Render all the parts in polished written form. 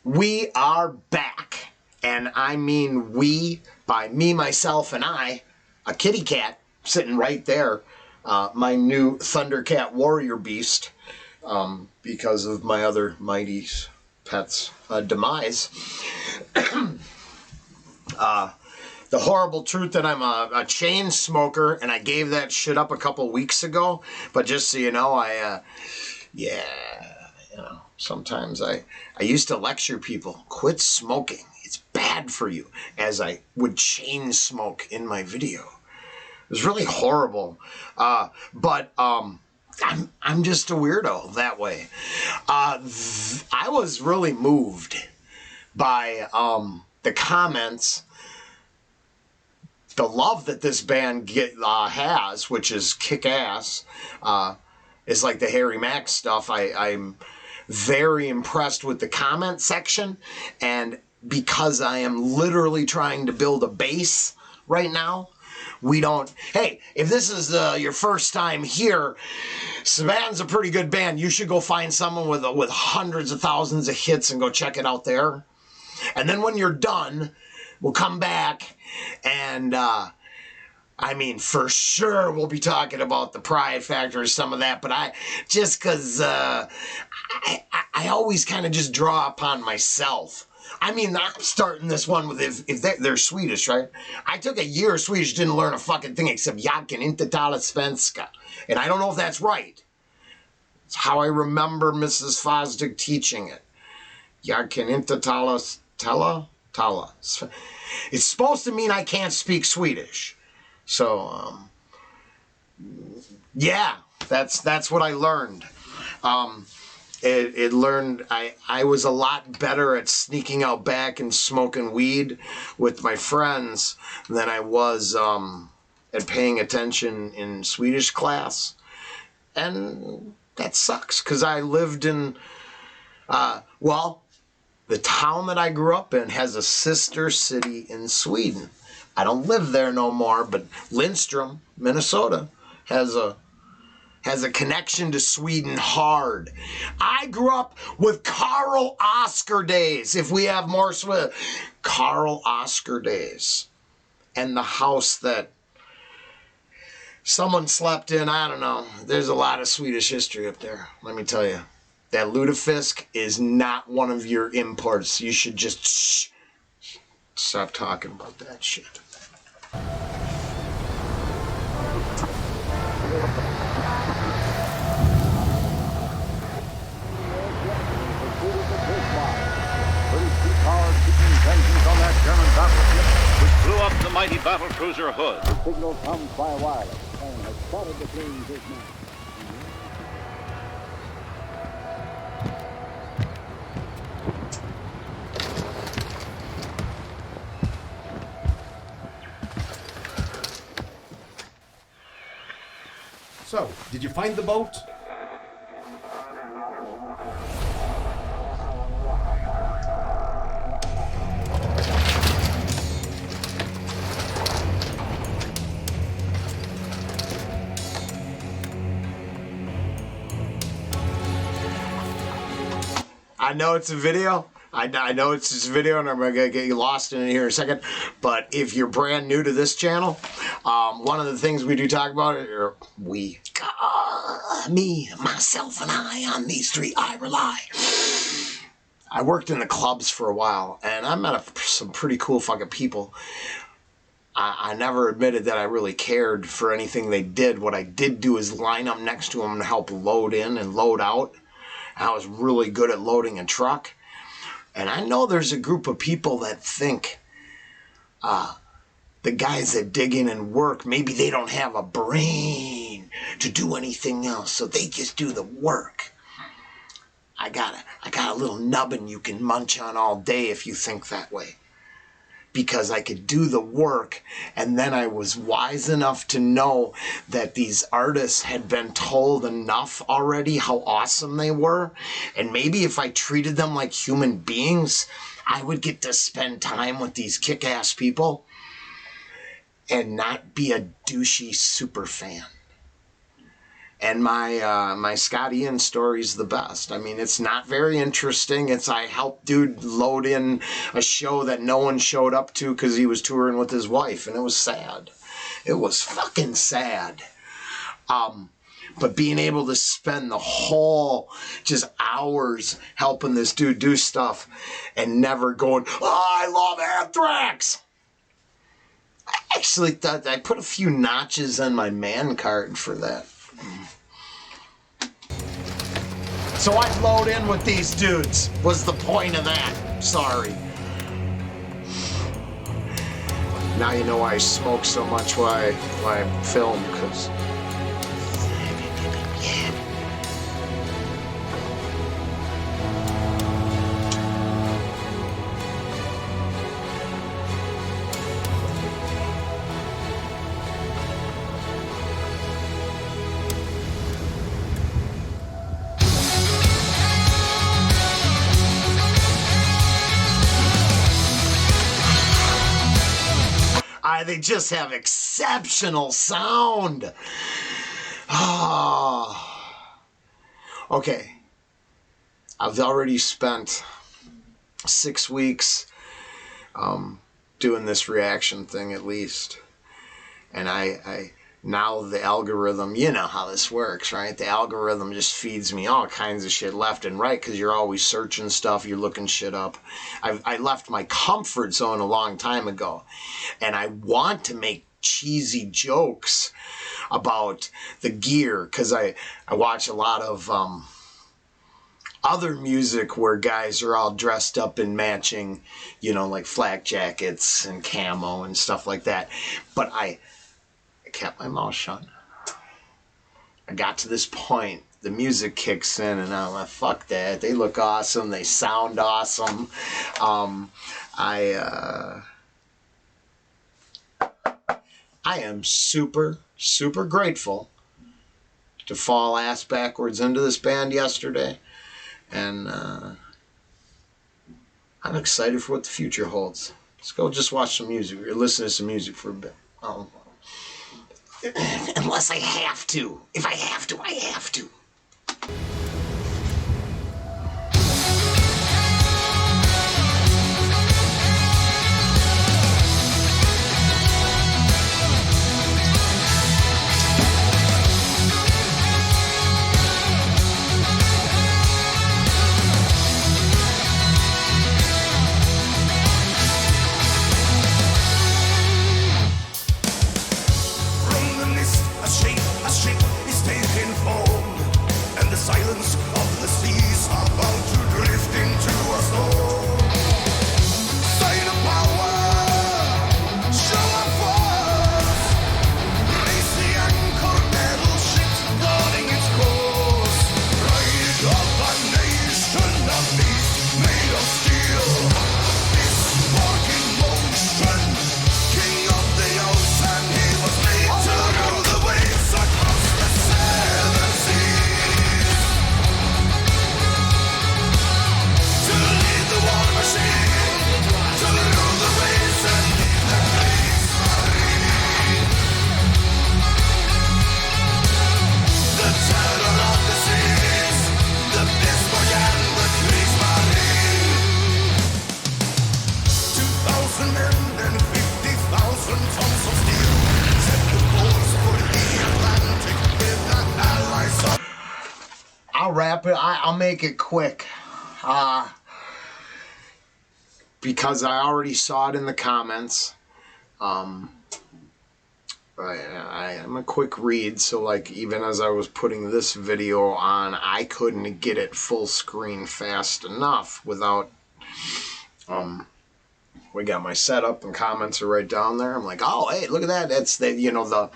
We are back, and I mean we, by me, myself, and I, a kitty cat sitting right there, my new Thundercat Warrior Beast, because of my other mighty pet's demise. The horrible truth that I'm a chain smoker, and I gave that shit up a couple weeks ago, but just so you know, sometimes I used to lecture people, quit smoking, it's bad for you, as I would chain smoke in my video. It was really horrible, but I'm just a weirdo that way. I was really moved by the comments, the love that this band has, which is kick-ass, is like the Harry Mack stuff. I'm very impressed with the comment section, and because I am literally trying to build a base right now, hey, if this is your first time here, SABATON's a pretty good band. You should go find someone with hundreds of thousands of hits and go check it out there. And then when you're done, we'll come back and I mean, for sure we'll be talking about the Pride Factor or some of that, but just because I always kind of just draw upon myself. I mean, I'm starting this one with, if they're Swedish, right? I took a year of Swedish, didn't learn a fucking thing except Jag kan inte tala svenska. And I don't know if that's right. It's how I remember Mrs. Fosdick teaching it. Jag kan inte tala. It's supposed to mean I can't speak Swedish. So, yeah, that's what I learned. I was a lot better at sneaking out back and smoking weed with my friends than I was at paying attention in Swedish class. And that sucks, because I lived in, the town that I grew up in has a sister city in Sweden. I don't live there no more, but Lindstrom, Minnesota, has a connection to Sweden hard. I grew up with Carl Oscar days, if we have more Carl Oscar days. And the house that someone slept in, I don't know. There's a lot of Swedish history up there, let me tell you. That lutefisk is not one of your imports. You should just stop talking about that shit. On that German battleship, which blew up the mighty battle cruiser Hood. The signal comes by wireless and has spotted the planes this night. So, did you find the boat? I know it's a video. I know it's just a video, and I'm going to get you lost in it here in a second. But if you're brand new to this channel, one of the things we do talk about, me, myself, and I, on these three I rely. I worked in the clubs for a while, and I met some pretty cool fucking people. I never admitted that I really cared for anything they did. What I did do is line up next to them and help load in and load out. I was really good at loading a truck. And I know there's a group of people that think the guys that dig in and work, maybe they don't have a brain to do anything else, so they just do the work. I got a little nubbin you can munch on all day if you think that way. Because I could do the work, and then I was wise enough to know that these artists had been told enough already how awesome they were, and maybe if I treated them like human beings, I would get to spend time with these kick-ass people and not be a douchey super fan. And my Scott Ian story's the best. I mean, it's not very interesting. It's I helped dude load in a show that no one showed up to because he was touring with his wife, and it was sad. It was fucking sad. But being able to spend the whole just hours helping this dude do stuff and never going, oh, I love Anthrax. I actually thought I put a few notches on my man card for that. So I'd load in with these dudes, was the point of that. Sorry. Now you know why I smoke so much while I film, because... they just have exceptional sound. Okay. I've already spent 6 weeks doing this reaction thing at least. And I now the algorithm, you know how this works, right? The algorithm just feeds me all kinds of shit left and right because you're always searching stuff, you're looking shit up. I left my comfort zone a long time ago, and I want to make cheesy jokes about the gear because I watch a lot of other music where guys are all dressed up in matching, you know, like flak jackets and camo and stuff like that. But I kept my mouth shut. I got to this point, the music kicks in, and I'm like, fuck that. They look awesome. They sound awesome. I am super, super grateful to fall ass backwards into this band yesterday. And I'm excited for what the future holds. Let's go just watch some music or listen to some music for a bit. Unless I have to. If I have to, I have to. A ship is taking form, and the silence of the seas are bound to drift into a storm. Sign of power, show of force, raise the anchor battleship guarding its course. Pride of a nation of beasts made of steel, Bismarck in motion, king of the ocean, he was made to rule the waves across the seven seas, to lead the war machine, to rule the waves and lead the Kriegsmarine, the terror of the seas, the Bismarck and the Kriegsmarine. 2,000 men and 50,000 tons of steel set the course for the Atlantic with the allies of... I'll wrap it. I'll make it quick. Because I already saw it in the comments. I'm a quick read, so like even as I was putting this video on, I couldn't get it full screen fast enough without we got my setup and comments are right down there. I'm like, oh hey, look at that. That's the, you know, the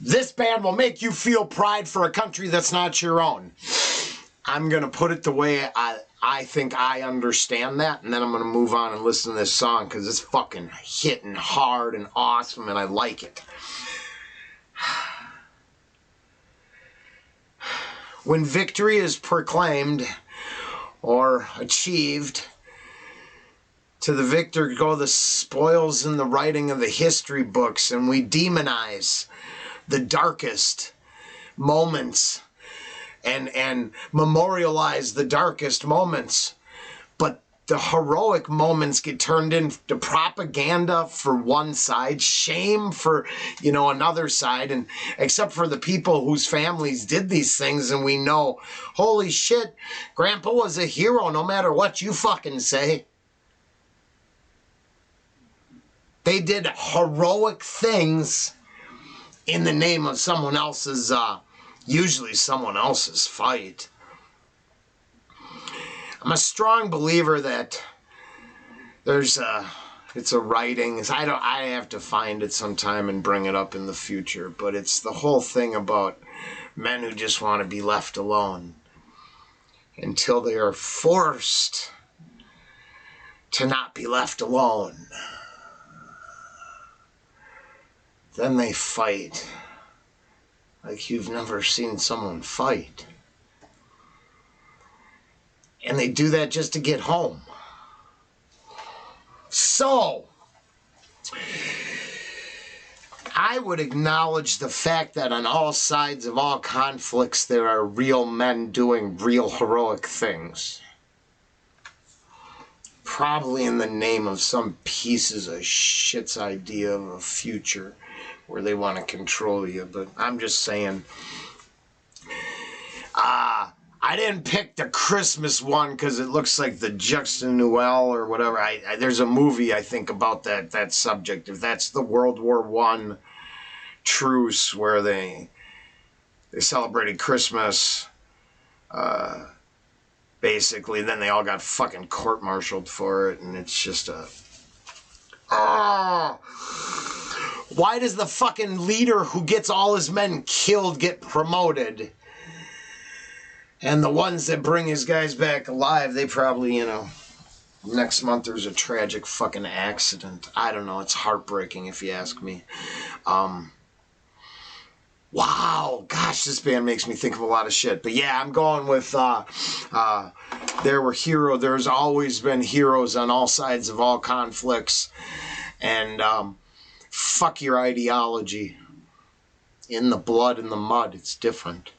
this band will make you feel pride for a country that's not your own. I'm gonna put it the way I think I understand that, and then I'm gonna move on and listen to this song because it's fucking hitting hard and awesome, and I like it. When victory is proclaimed or achieved, to the victor go the spoils in the writing of the history books, and we demonize the darkest moments and memorialize the darkest moments. But the heroic moments get turned into propaganda for one side, shame for, another side, and except for the people whose families did these things, and we know, holy shit, Grandpa was a hero no matter what you fucking say. They did heroic things in the name of someone else's, usually someone else's fight. I'm a strong believer that it's a writing. I have to find it sometime and bring it up in the future, but it's the whole thing about men who just want to be left alone until they are forced to not be left alone. Then they fight like you've never seen someone fight. And they do that just to get home. So, I would acknowledge the fact that on all sides of all conflicts there are real men doing real heroic things. Probably in the name of some pieces of shit's idea of a future where they want to control you. But I'm just saying, I didn't pick the Christmas one because it looks like the Juxta Noel or whatever. There's a movie, I think, about that subject. If that's the World War I truce where they celebrated Christmas, basically, then they all got fucking court-martialed for it, and it's just a... Why does the fucking leader who gets all his men killed get promoted? And the ones that bring his guys back alive, they probably, next month there's a tragic fucking accident. I don't know. It's heartbreaking if you ask me. Wow. Gosh, this band makes me think of a lot of shit. But yeah, I'm going with, there's always been heroes on all sides of all conflicts. And, fuck your ideology. In the blood, in the mud, it's different.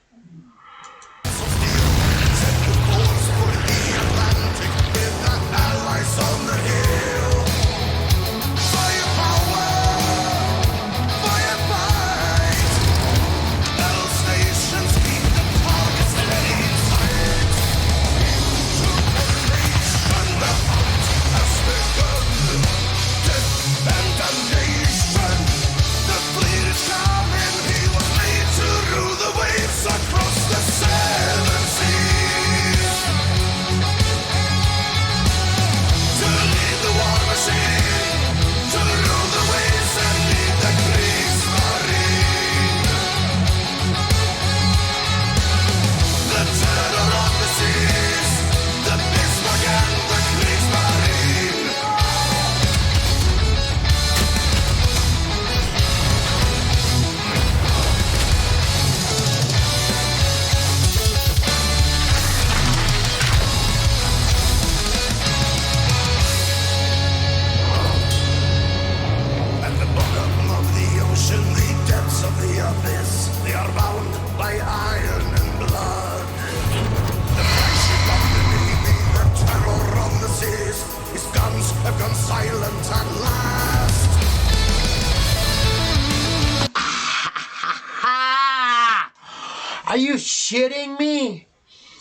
Are you shitting me?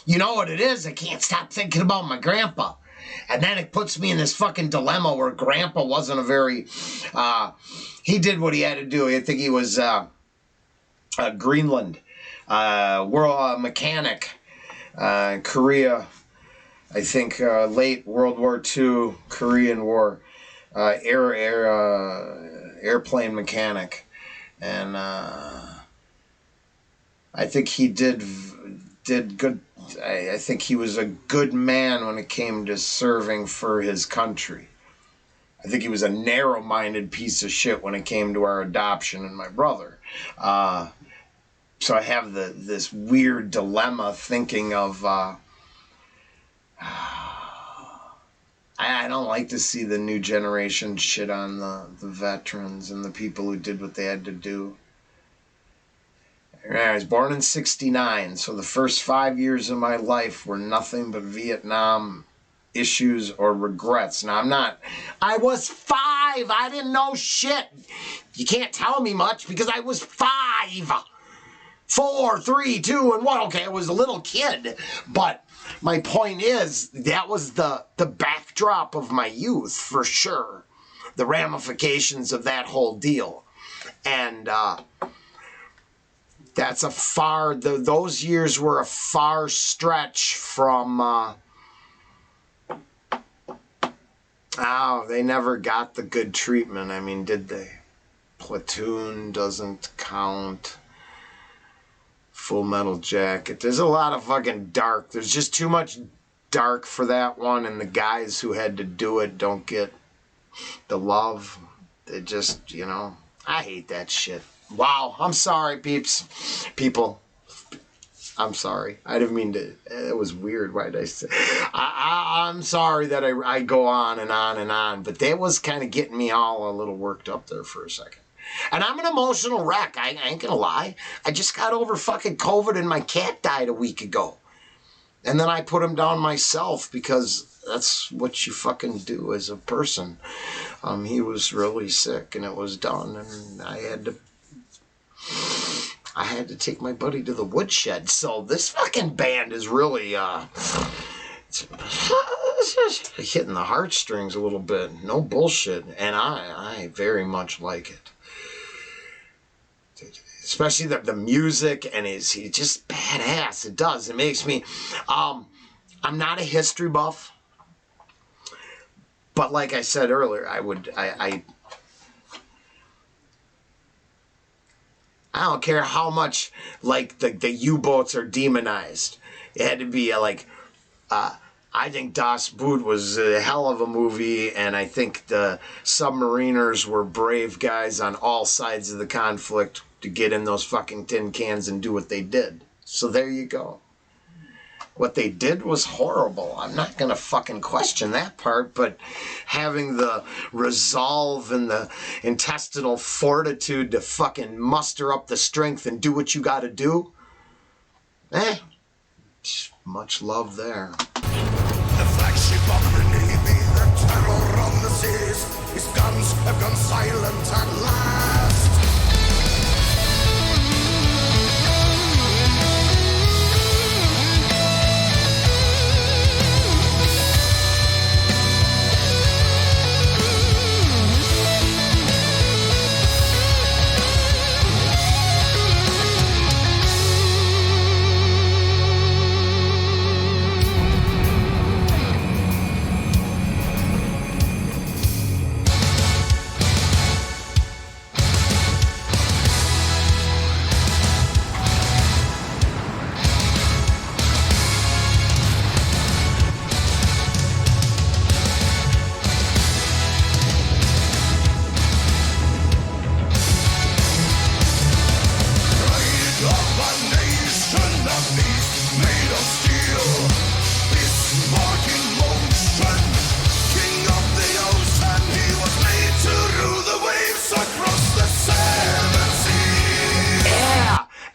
You know what it is? I can't stop thinking about my grandpa. And then it puts me in this fucking dilemma where grandpa wasn't a very... he did what he had to do. I think he was Greenland. World mechanic. Korea. I think late World War II, Korean War. Airplane mechanic. And... I think he did good. I think he was a good man when it came to serving for his country. I think he was a narrow-minded piece of shit when it came to our adoption and my brother. So I have this weird dilemma thinking of... I don't like to see the new generation shit on the veterans and the people who did what they had to do. I was born in 69, so the first 5 years of my life were nothing but Vietnam issues or regrets. Now, I was 5. I didn't know shit. You can't tell me much because I was 5. 4, 3, 2, and 1. Okay, I was a little kid, but my point is that was the backdrop of my youth for sure. The ramifications of that whole deal. And that's a far, those years were a far stretch from, they never got the good treatment. I mean, did they? Platoon doesn't count. Full Metal Jacket. There's a lot of fucking dark. There's just too much dark for that one, and the guys who had to do it don't get the love. They just, you know, I hate that shit. Wow, I'm sorry, people. I'm sorry. I didn't mean to. It was weird. Why did I say? I'm sorry that I go on and on and on, but that was kind of getting me all a little worked up there for a second. And I'm an emotional wreck. I ain't gonna lie. I just got over fucking COVID and my cat died a week ago. And then I put him down myself because that's what you fucking do as a person. He was really sick and it was done, and I had to take my buddy to the woodshed. So this fucking band is really it's hitting the heartstrings a little bit. No bullshit. And I very much like it. Especially the music, and he's just badass. It does. It makes me, I'm not a history buff, but like I said earlier, I don't care how much, like, the U-boats are demonized. It had to be like, I think Das Boot was a hell of a movie, and I think the submariners were brave guys on all sides of the conflict to get in those fucking tin cans and do what they did. So there you go. What they did was horrible. I'm not going to fucking question that part, but having the resolve and the intestinal fortitude to fucking muster up the strength and do what you got to do, much love there. The flagship of the Navy, the terror on the seas, his guns have gone silent at last.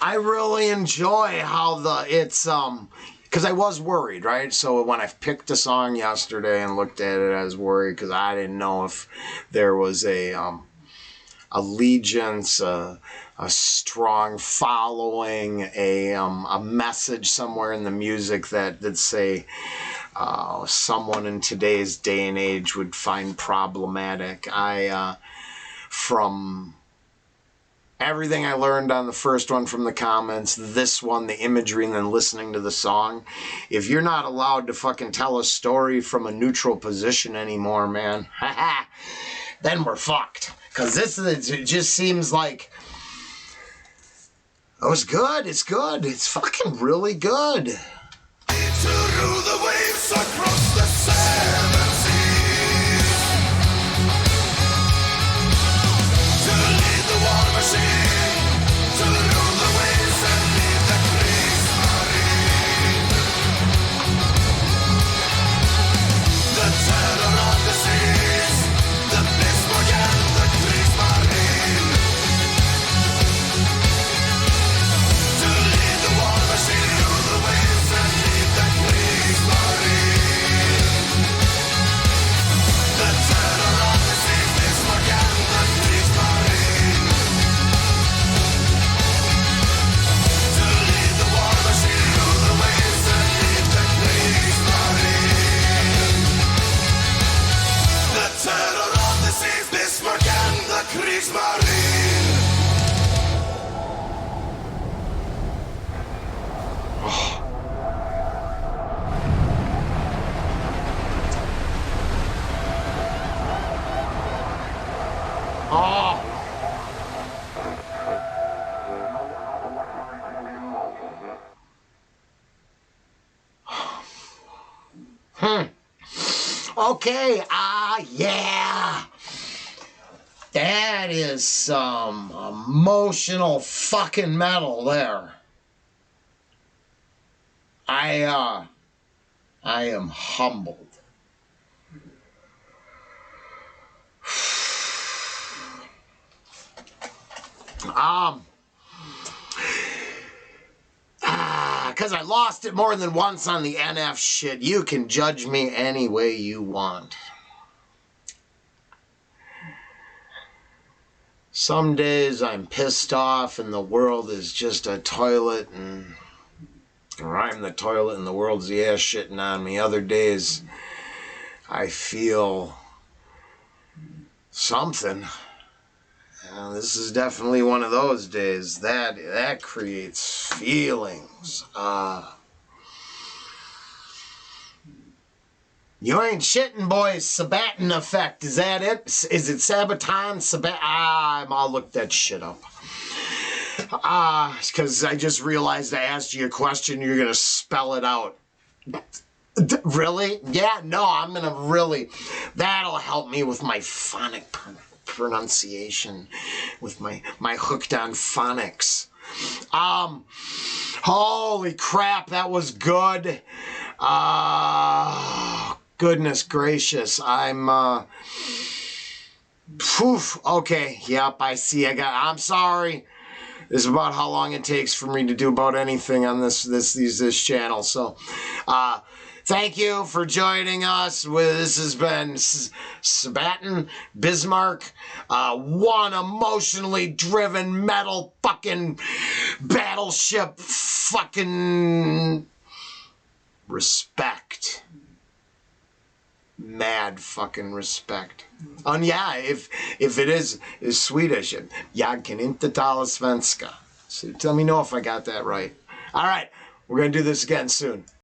I really enjoy how it's because I was worried, right? So when I picked a song yesterday and looked at it, I was worried because I didn't know if there was a allegiance, a strong following, a message somewhere in the music that say someone in today's day and age would find problematic. From everything I learned on the first one from the comments, this one, the imagery, and then listening to the song, if you're not allowed to fucking tell a story from a neutral position anymore, man, then we're fucked. Because it just seems like, oh, it's good, it's good, it's fucking really good. To rule the waves across the seven seas, to lead the war machine, to rule the waves and lead the Kriegsmarine. The terror of the seas, the Bismarck and the Kriegsmarine. Okay, yeah. That is some emotional fucking metal there. I am humbled. Because I lost it more than once on the NF shit. You can judge me any way you want. Some days I'm pissed off and the world is just a toilet, or I'm the toilet and the world's the ass shitting on me. Other days I feel something. This is definitely one of those days that creates feelings. You ain't shitting, boys. SABATON effect. Is that it? Is it SABATON? I'll look that shit up. Because I just realized I asked you a question. You're going to spell it out. Really? Yeah, no, I'm going to really... That'll help me with my phonic pronunciation. With my hooked on phonics. Holy crap, that was good. Goodness gracious, I'm, okay, yep, I see, I'm sorry. This is about how long it takes for me to do about anything on this channel, so, thank you for joining us. This has been SABATON, Bismarck, one emotionally driven metal fucking battleship fucking respect. Mad fucking respect. And yeah, if it is Swedish, jag kan inte tala svenska. So tell me if I got that right. All right, we're gonna do this again soon.